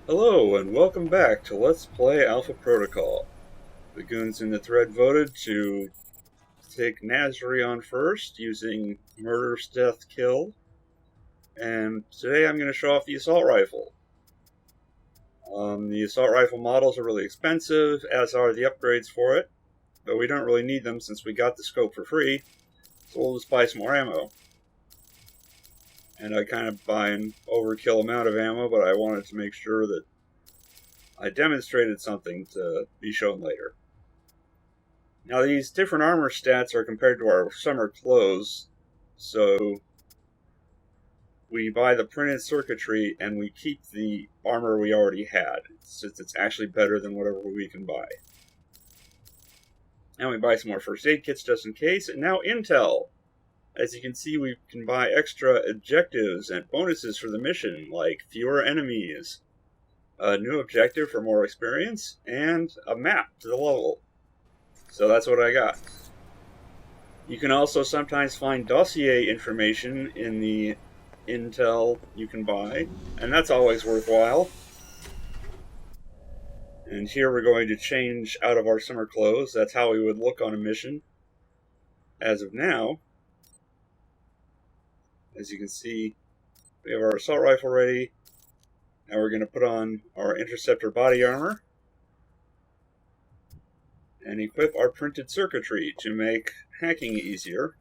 Hello, and welcome back to Let's Play Alpha Protocol. The goons in the thread voted to take Nasri on first, using murder, stealth, kill, and today I'm going to show off the assault rifle. The assault rifle models are really expensive, as are the upgrades for it, but we don't really need them since we got the scope for free, so we'll just buy some more ammo. And I kind of buy an overkill amount of ammo, but I wanted to make sure that I demonstrated something to be shown later. Now these different armor stats are compared to our summer clothes, so we buy the printed circuitry and we keep the armor we already had, since it's actually better than whatever we can buy. And we buy some more first aid kits just in case, and now intel! As you can see, we can buy extra objectives and bonuses for the mission, like fewer enemies, a new objective for more experience, and a map to the level. So that's what I got. You can also sometimes find dossier information in the intel you can buy, and that's always worthwhile. And here we're going to change out of our summer clothes. That's how we would look on a mission. As of now, as you can see, we have our assault rifle ready. Now we're going to put on our interceptor body armor and equip our printed circuitry to make hacking easier.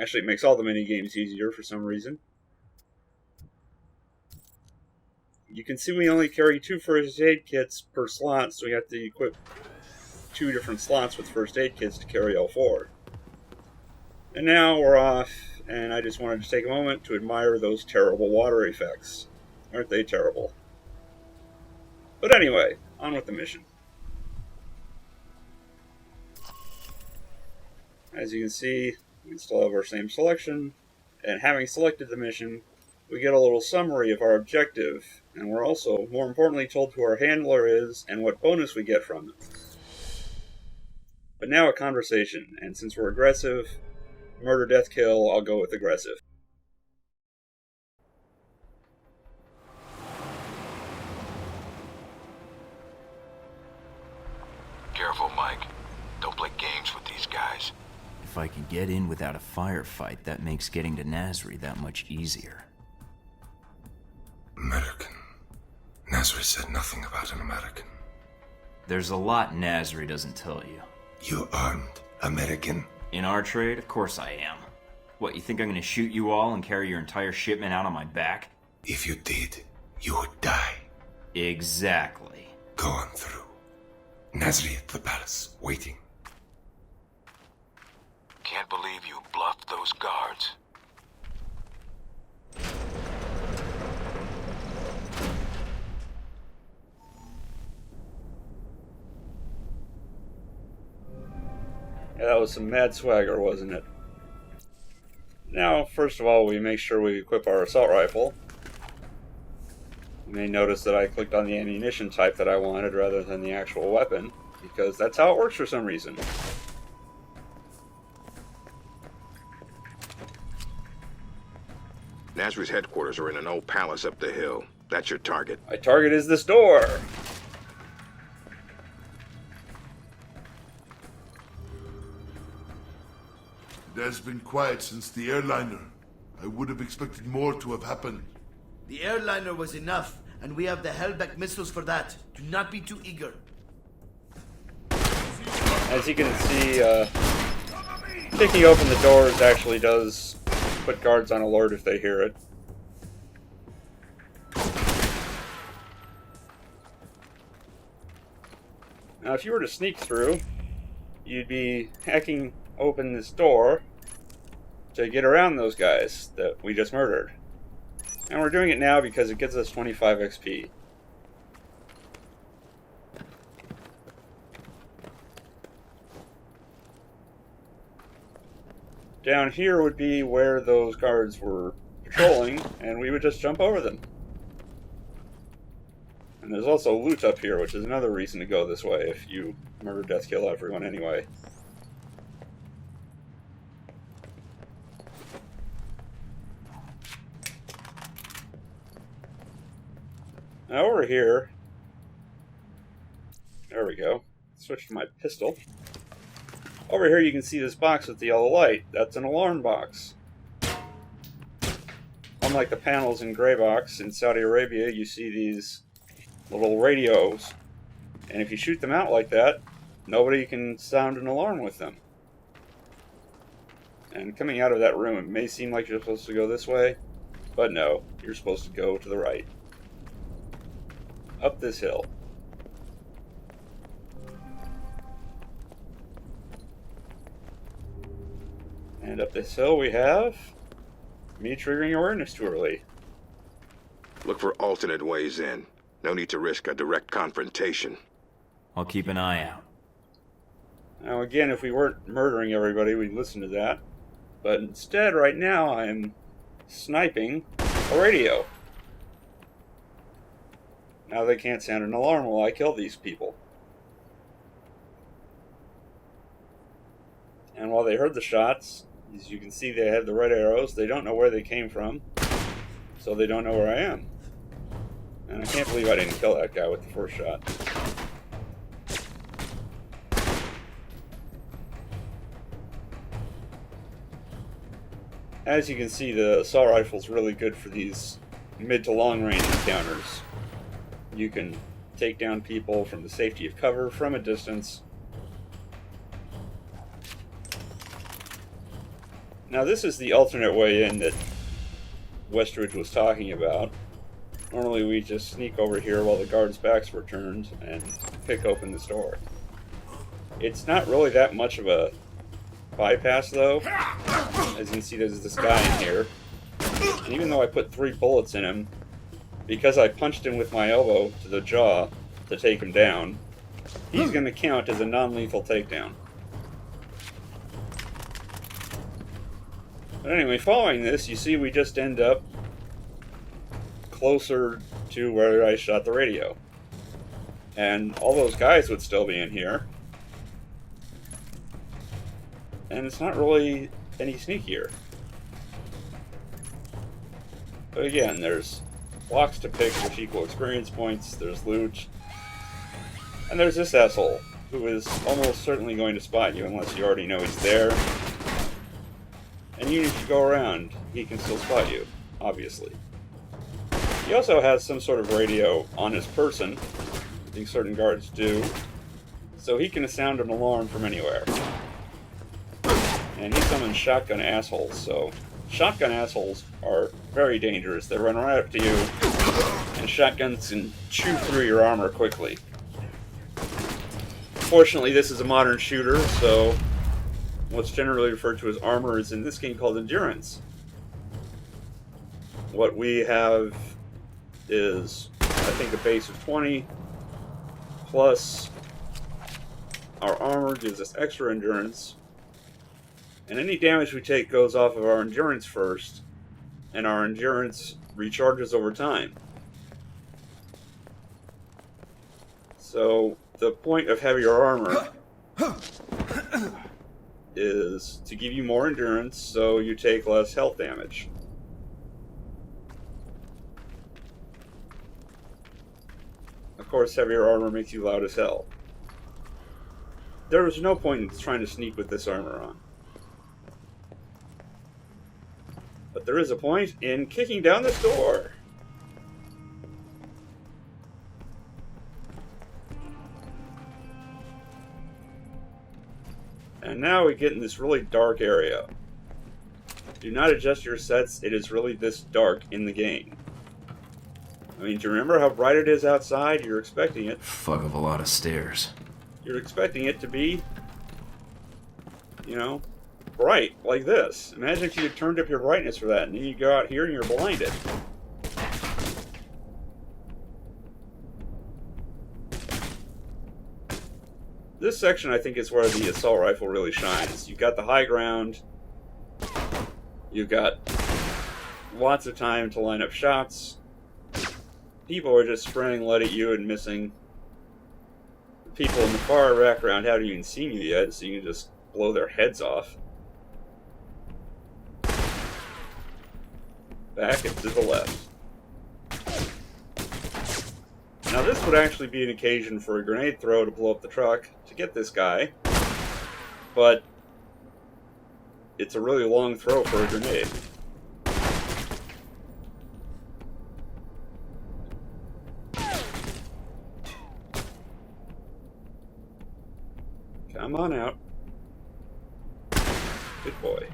Actually, it makes all the mini-games easier for some reason. You can see we only carry 2 first aid kits per slot, so we have to equip 2 different slots with first aid kits to carry all 4. And now we're off, and I just wanted to take a moment to admire those terrible water effects. Aren't they terrible? But anyway, on with the mission. As you can see, we still have our same selection, and having selected the mission, we get a little summary of our objective, and we're also, more importantly, told who our handler is and what bonus we get from them. But now a conversation, and since we're aggressive, murder, death, kill, I'll go with aggressive. Careful, Mike. Don't play games with these guys. If I can get in without a firefight, that makes getting to Nasri that much easier. American. Nasri said nothing about an American. There's a lot Nasri doesn't tell you. You aren't American. In our trade, of course I am. What, you think I'm gonna shoot you all and carry your entire shipment out on my back? If you did, you would die. Exactly. Go on through. Nasri at the palace, waiting. Can't believe you bluffed those guards. Yeah, that was some mad swagger, wasn't it? Now, first of all, we make sure we equip our assault rifle. You may notice that I clicked on the ammunition type that I wanted rather than the actual weapon, because that's how it works for some reason. Nasri's headquarters are in an old palace up the hill. That's your target. My target is this door! It has been quiet since the airliner. I would have expected more to have happened. The airliner was enough, and we have the Hellback missiles for that. Do not be too eager. As you can see, kicking open the doors actually does put guards on alert if they hear it. Now, if you were to sneak through, you'd be hacking open this door to get around those guys that we just murdered. And we're doing it now because it gives us 25 XP. Down here would be where those guards were patrolling, and we would just jump over them. And there's also loot up here, which is another reason to go this way if you murder, death, kill everyone anyway. Now over here, there we go. Switch to my pistol. Over here you can see this box with the yellow light. That's an alarm box. Unlike the panels in Grey Box in Saudi Arabia, you see these little radios. And if you shoot them out like that, nobody can sound an alarm with them. And coming out of that room, it may seem like you're supposed to go this way, but no, you're supposed to go to the right. Up this hill. And up this hill we have me triggering awareness too early. Look for alternate ways in. No need to risk a direct confrontation. I'll keep an eye out. Now again, if we weren't murdering everybody, we'd listen to that. But instead, right now, I'm sniping a radio. Now they can't sound an alarm while I kill these people. And while they heard the shots, as you can see they have the red arrows, they don't know where they came from, so they don't know where I am. And I can't believe I didn't kill that guy with the first shot. As you can see, the assault rifle is really good for these mid to long range encounters. You can take down people from the safety of cover from a distance. Now this is the alternate way in that Westridge was talking about. Normally we just sneak over here while the guards' backs were turned and pick open this door. It's not really that much of a bypass though. As you can see, there's this guy in here. And even though I put 3 bullets in him, because I punched him with my elbow to the jaw to take him down, he's going to count as a non-lethal takedown. But anyway, following this, you see we just end up closer to where I shot the radio. And all those guys would still be in here. And it's not really any sneakier. But again, there's blocks to pick which equal experience points, there's loot, and there's this asshole, who is almost certainly going to spot you unless you already know he's there. And even if you go around, he can still spot you, obviously. He also has some sort of radio on his person, I think certain guards do, so he can sound an alarm from anywhere. And he summons shotgun assholes, so shotgun assholes are very dangerous. They run right up to you, and shotguns can chew through your armor quickly. Fortunately, this is a modern shooter, so what's generally referred to as armor is in this game called endurance. What we have is, I think, a base of 20, plus our armor gives us extra endurance. And any damage we take goes off of our endurance first, and our endurance recharges over time. So, the point of heavier armor is to give you more endurance so you take less health damage. Of course, heavier armor makes you loud as hell. There was no point in trying to sneak with this armor on. But there is a point in kicking down this door. And now we get in this really dark area. Do not adjust your sets, it is really this dark in the game. I mean, do you remember how bright it is outside? You're expecting it. Fuck of a lot of stairs. You're expecting it to be, you know, bright, like this. Imagine if you had turned up your brightness for that, and then you go out here and you're blinded. This section, I think, is where the assault rifle really shines. You've got the high ground. You've got lots of time to line up shots. People are just spraying lead at you and missing. The people in the far background haven't even seen you yet, so you can just blow their heads off. Back and to the left. Now this would actually be an occasion for a grenade throw to blow up the truck to get this guy, but it's a really long throw for a grenade. Come on out. Good boy.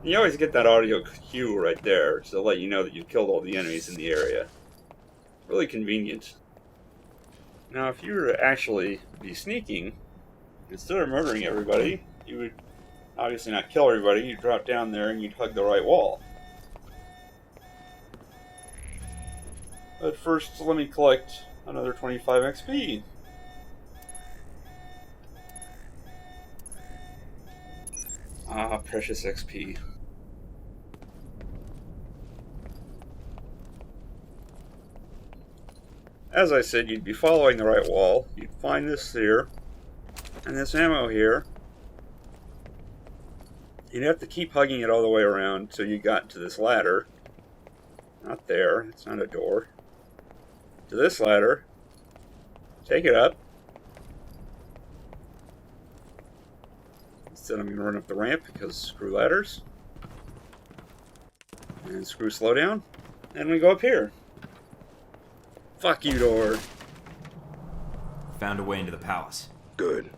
You always get that audio cue right there to let you know that you've killed all the enemies in the area. Really convenient. Now, if you were to actually be sneaking, instead of murdering everybody, you would obviously not kill everybody, you'd drop down there and you'd hug the right wall. But first, let me collect another 25 XP. Ah, precious XP. As I said, you'd be following the right wall. You'd find this here, and this ammo here. You'd have to keep hugging it all the way around till you got to this ladder. Not there, it's not a door. To this ladder. Take it up. Instead I'm going to run up the ramp because screw ladders. And screw slowdown. And we go up here. Fuck you, door. Found a way into the palace. Good.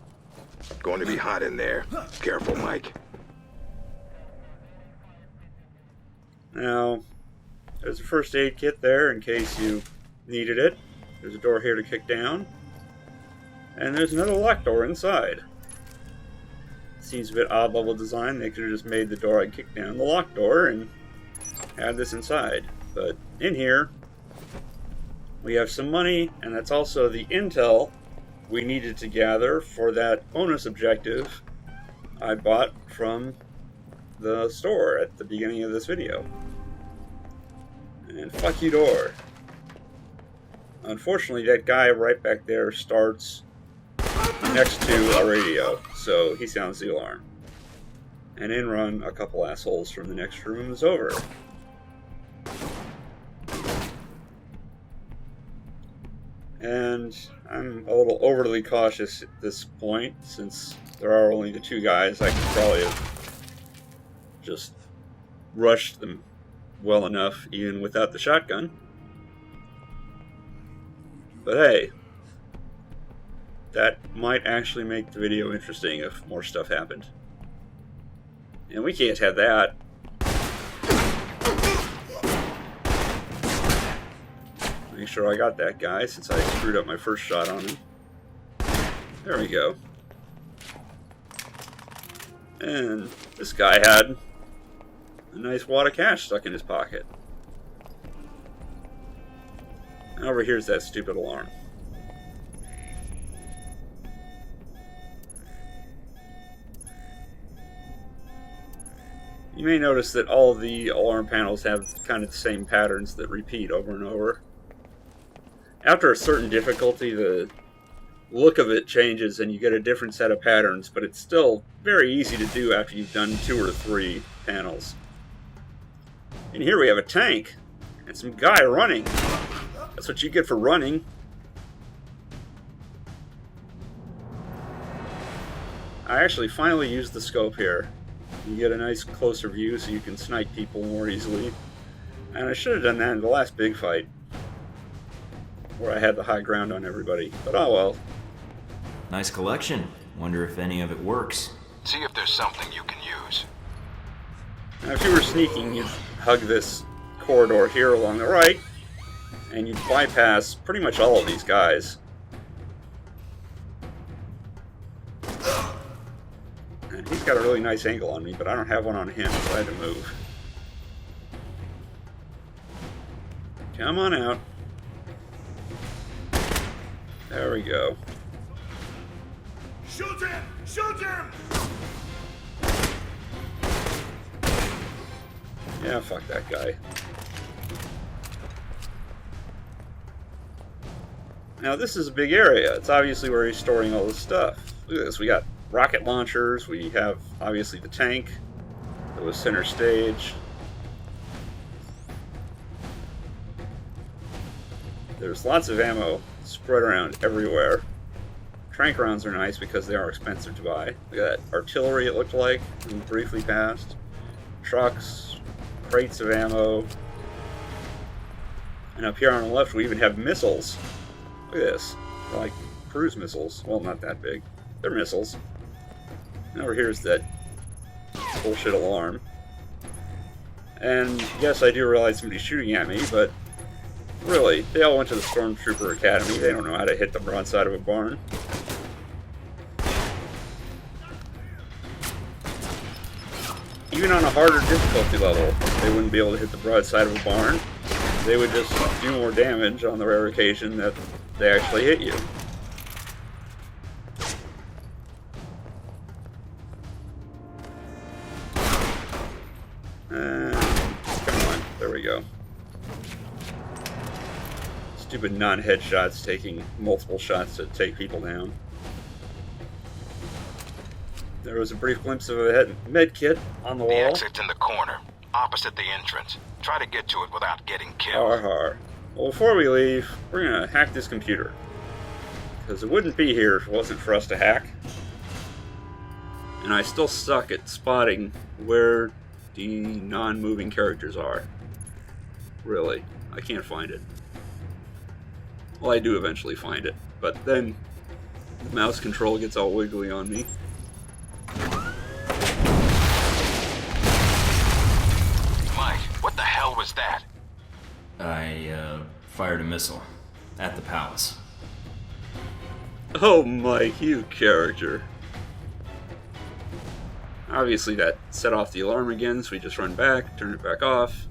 Going to be hot in there. Careful, Mike. Now, there's a first aid kit there in case you needed it. There's a door here to kick down. And there's another locked door inside. Seems a bit odd level design. They could have just made the door I kicked down the locked door and had this inside. But in here, we have some money, and that's also the intel we needed to gather for that bonus objective I bought from the store at the beginning of this video. And fuck you, door. Unfortunately, that guy right back there starts next to a radio, so he sounds the alarm. And in run a couple assholes from the next room is over. And I'm a little overly cautious at this point, since there are only the two guys. I could probably have just rushed them well enough, even without the shotgun. But hey, that might actually make the video interesting if more stuff happened. And we can't have that. Make sure I got that guy, since I screwed up my first shot on him. There we go. And this guy had a nice wad of cash stuck in his pocket. And over here's that stupid alarm. You may notice that all of the alarm panels have kind of the same patterns that repeat over and over. After a certain difficulty, the look of it changes and you get a different set of patterns, but it's still very easy to do after you've done 2 or 3 panels. And here we have a tank and some guy running. That's what you get for running. I actually finally used the scope here. You get a nice closer view so you can snipe people more easily. And I should have done that in the last big fight, where I had the high ground on everybody. But oh well. Nice collection. Wonder if any of it works. See if there's something you can use. Now if you were sneaking, you'd hug this corridor here along the right, and you'd bypass pretty much all of these guys. And he's got a really nice angle on me, but I don't have one on him, so I had to move. Come on out. There we go. Shoot him! Shoot him! Yeah, fuck that guy. Now this is a big area. It's obviously where he's storing all this stuff. Look at this. We got rocket launchers. We have obviously the tank that was center stage. There's lots of ammo spread around everywhere. Trank rounds are nice because they are expensive to buy. Look at that artillery, it looked like, we briefly passed. Trucks, crates of ammo. And up here on the left, we even have missiles. Look at this. They're like cruise missiles. Well, not that big. They're missiles. And over here's that bullshit alarm. And yes, I do realize somebody's shooting at me, but really, they all went to the Stormtrooper Academy. They don't know how to hit the broadside of a barn. Even on a harder difficulty level, they wouldn't be able to hit the broadside of a barn. They would just do more damage on the rare occasion that they actually hit you. Come on, there we go. Stupid non-headshots taking multiple shots to take people down. There was a brief glimpse of a med kit on the wall. The exit's in the corner, opposite the entrance. Try to get to it without getting killed. Har har. Well, before we leave, we're gonna hack this computer. Because it wouldn't be here if it wasn't for us to hack. And I still suck at spotting where the non-moving characters are. Really. I can't find it. Well, I do eventually find it. But then the mouse control gets all wiggly on me. Mike, what the hell was that? I fired a missile at the palace. Oh, Mike, you character. Obviously that set off the alarm again, so we just run back, turn it back off.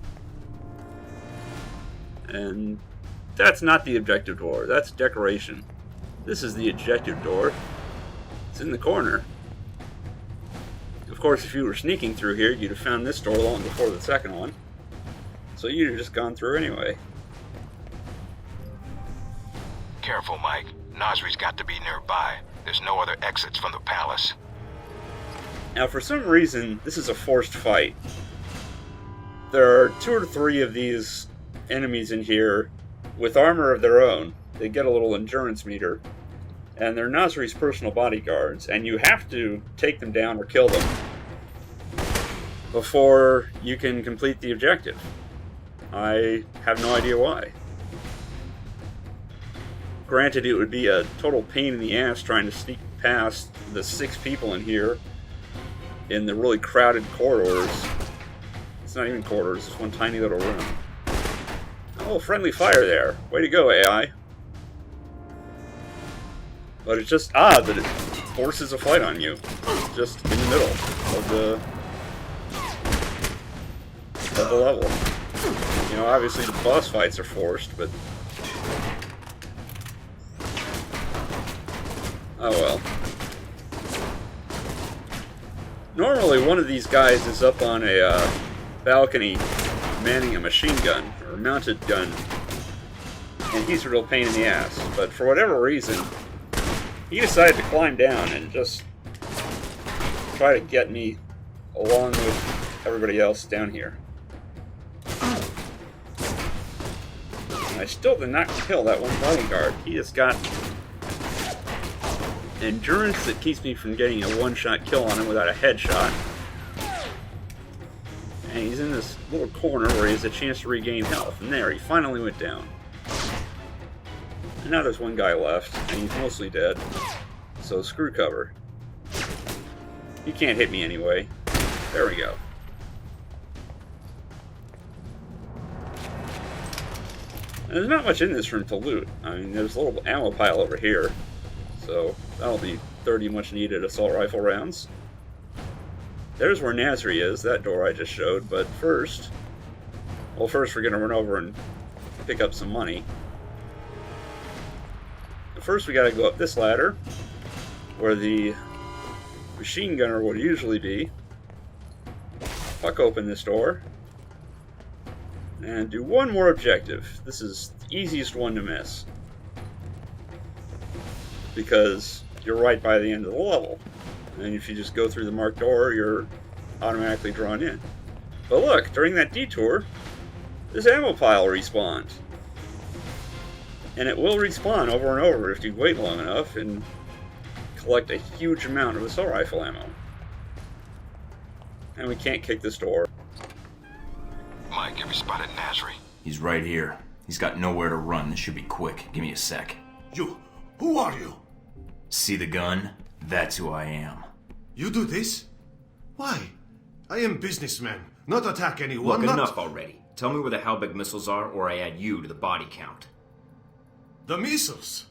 And that's not the objective door, that's decoration. This is the objective door. It's in the corner. Of course, if you were sneaking through here, you'd have found this door long before the second one. So you'd have just gone through anyway. Careful, Mike. Nasri's got to be nearby. There's no other exits from the palace. Now, for some reason, this is a forced fight. There are 2 or 3 of these enemies in here with armor of their own. They get a little endurance meter. And they're Nasri's personal bodyguards, and you have to take them down or kill them before you can complete the objective. I have no idea why. Granted, it would be a total pain in the ass trying to sneak past the 6 people in here in the really crowded corridors. It's not even corridors, it's one tiny little room. Oh, friendly fire there. Way to go, AI. But it's just odd that it forces a fight on you. Just in the middle of the level. You know, obviously the boss fights are forced, but... oh well. Normally one of these guys is up on a balcony manning a machine gun, or mounted gun, and he's a real pain in the ass. But for whatever reason, he decided to climb down and just try to get me along with everybody else down here. And I still did not kill that one bodyguard. He just got endurance that keeps me from getting a one-shot kill on him without a headshot. And he's in this little corner where he has a chance to regain health. And there, he finally went down. And now there's one guy left, and he's mostly dead. So screw cover. He can't hit me anyway. There we go. And there's not much in this room to loot. I mean, there's a little ammo pile over here. So that'll be 30 much needed assault rifle rounds. There's where Nasri is, that door I just showed, but first... well, first we're gonna run over and pick up some money. But first we gotta go up this ladder, where the machine gunner would usually be. Fuck open this door. And do one more objective. This is the easiest one to miss. Because you're right by the end of the level. And if you just go through the marked door, you're automatically drawn in. But look, during that detour, this ammo pile respawned. And it will respawn over and over if you wait long enough and collect a huge amount of assault rifle ammo. And we can't kick this door. Mike, have you spotted Nasri? He's right here. He's got nowhere to run. This should be quick. Give me a sec. You, who are you? See the gun? That's who I am. You do this? Why? I am businessman, not attack anyone. Look, not... enough already. Tell me where the Halbech missiles are, or I add you to the body count. The missiles?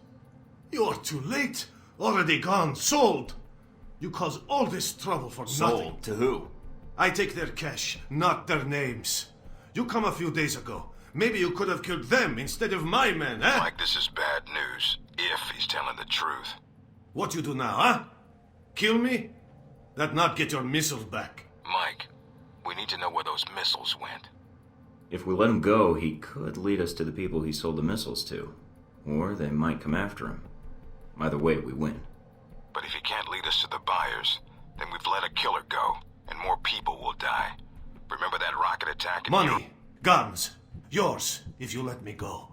You are too late. Already gone, sold. You cause all this trouble for nothing. Sold to who? I take their cash, not their names. You come a few days ago. Maybe you could have killed them instead of my men, eh? Mike, this is bad news. If he's telling the truth. What you do now, huh? Kill me? That not get your missiles back. Mike, we need to know where those missiles went. If we let him go, he could lead us to the people he sold the missiles to. Or they might come after him. Either way, we win. But if he can't lead us to the buyers, then we've let a killer go, and more people will die. Remember that rocket attack in Money, guns, yours, if you let me go.